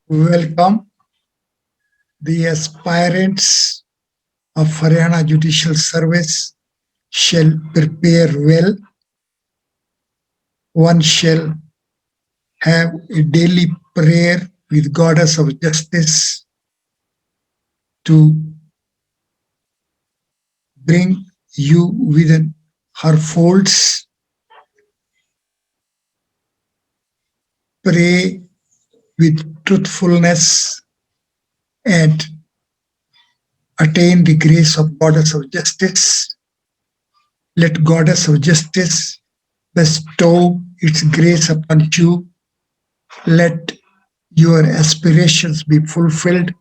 Welcome. The aspirants of Haryana Judicial Service shall prepare well. One shall have a daily prayer with Goddess of Justice to bring you within her folds. Pray with truthfulness and attain the grace of Goddess of Justice. Let Goddess of Justice bestow its grace upon you. Let your aspirations be fulfilled.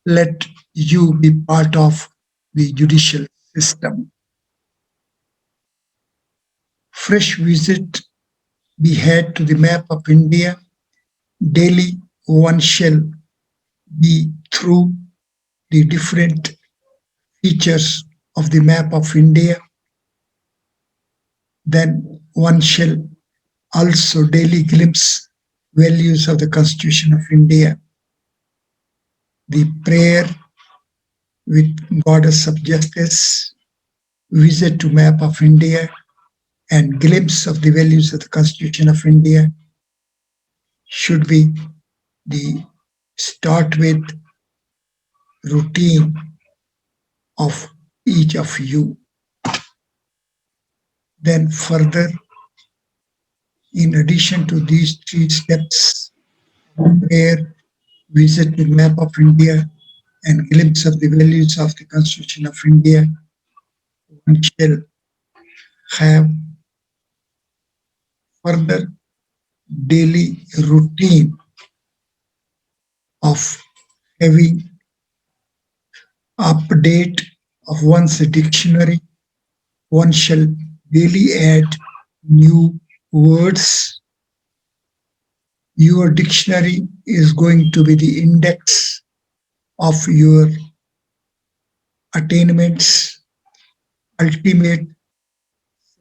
Let you be part of the judicial system. Fresh visit be had to the map of India. Daily one shall be through the different features of the map of India. Then one shall also daily glimpse values of the Constitution of India. The prayer with Goddess of Justice, visit to map of India, and glimpse of the values of the Constitution of India should be the start with routine of each of you. Then further, in addition to these three steps, prayer, visit the map of India, and glimpse of the values of the Constitution of India, one shall have further daily routine of having update of one's dictionary. One shall daily add new words. Your dictionary is going to be the index of your attainments. Ultimate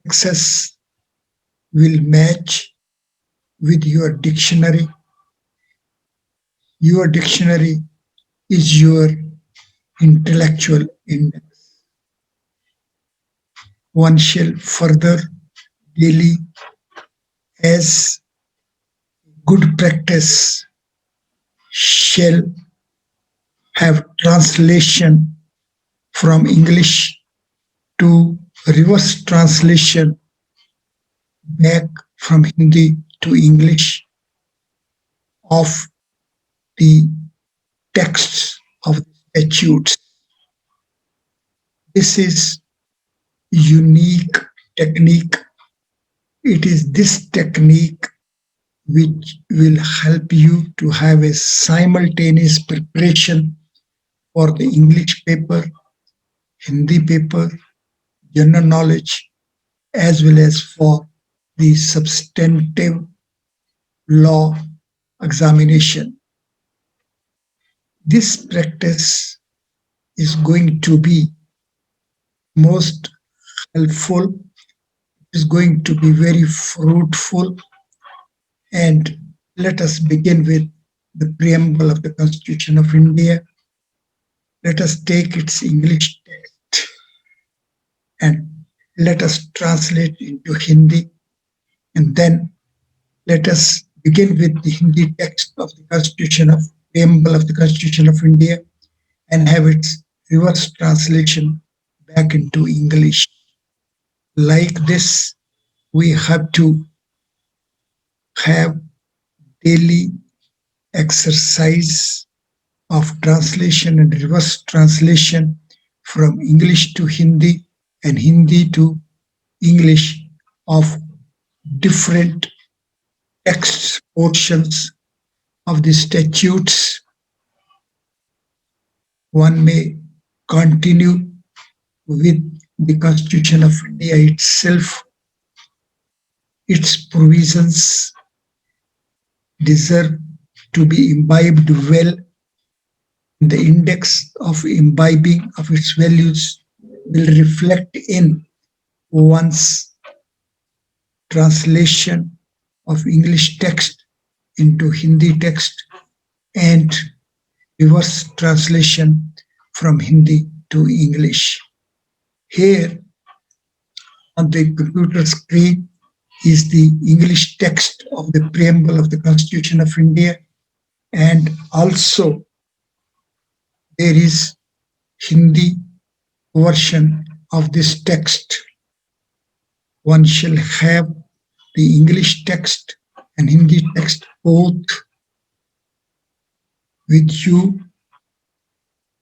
success will match with your dictionary. Your dictionary is your intellectual index. One shall further daily, as good practice, shall have translation from English to reverse translation back from Hindi to English of the texts of the statutes. This is unique technique. It is this technique which will help you to have a simultaneous preparation for the English paper, Hindi paper, general knowledge, as well as for the substantive law examination. This practice is going to be most helpful, is going to be very fruitful. And let us begin with the preamble of the Constitution of India. Let us take its English text and let us translate into Hindi. And then let us begin with the Hindi text of the Constitution of preamble of the Constitution of India and have its reverse translation back into English. Like this, we have to have daily exercise of translation and reverse translation from English to Hindi and Hindi to English of different text portions of the statutes. One may continue with the Constitution of India itself. Its provisions deserve to be imbibed well. The index of imbibing of its values will reflect in one's translation of English text into Hindi text and reverse translation from Hindi to English. Here on the computer screen is the English text of the preamble of the Constitution of India, and also there is Hindi version of this text. One shall have the English text and Hindi text both with you.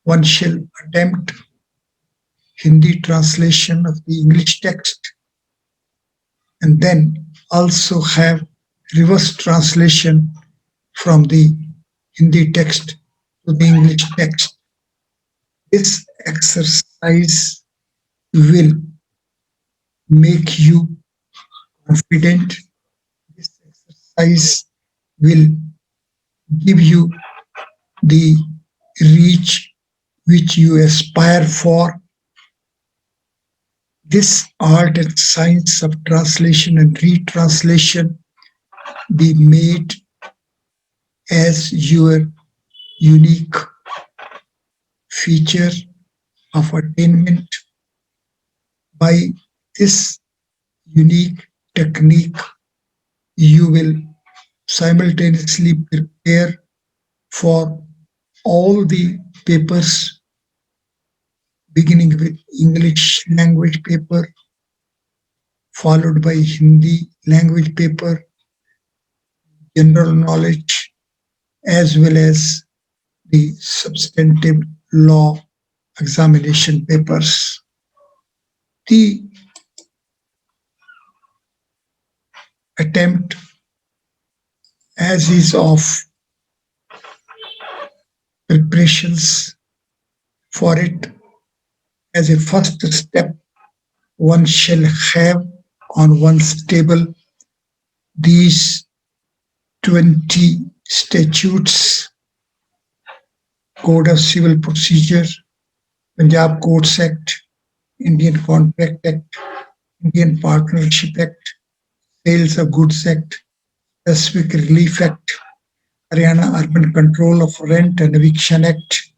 One shall attempt Hindi translation of the English text and then also have reverse translation from the Hindi text to the English text. This exercise will make you confident. This exercise will give you the reach which you aspire for. This art and science of translation and retranslation be made as your unique feature of attainment. By this unique technique, you will simultaneously prepare for all the papers, beginning with English language paper, followed by Hindi language paper, general knowledge, as well as the substantive law examination papers. The attempt, as is of preparations for it, as a first step, one shall have on one's table these 20 statutes: Code of Civil Procedure, Punjab Courts Act, Indian Contract Act, Indian Partnership Act, Sales of Goods Act, Specific Relief Act, Haryana Urban Control of Rent and Eviction Act,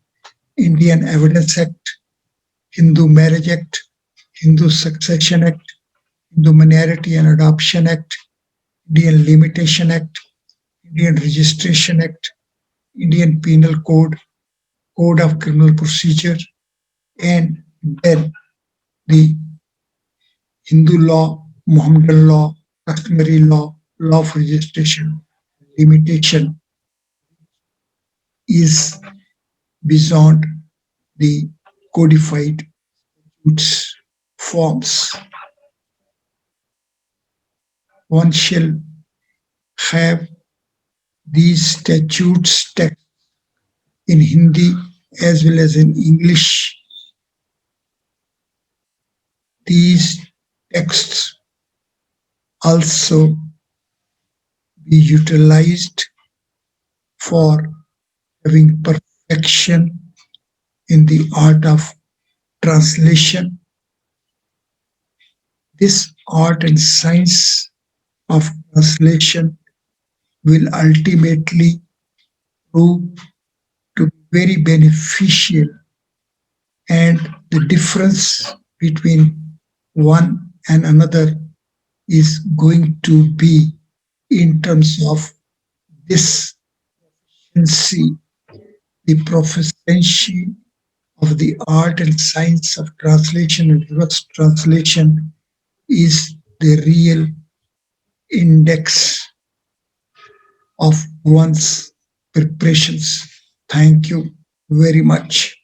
Indian Evidence Act, Hindu Marriage Act, Hindu Succession Act, Hindu Minority and Adoption Act, Indian Limitation Act, Indian Registration Act, Indian Penal Code, Code of Criminal Procedure, and then the Hindu law, Mohammedan law, customary law, law of registration, limitation is beyond the codified statutes forms. One shall have these statutes text in Hindi as well as in English. These texts also be utilized for having perfection in the art of translation. This art and science of translation will ultimately prove to be very beneficial, and the difference between one and another is going to be in terms of this proficiency, the proficiency of the art and science of translation and reverse translation is the real index of one's preparations. Thank you very much.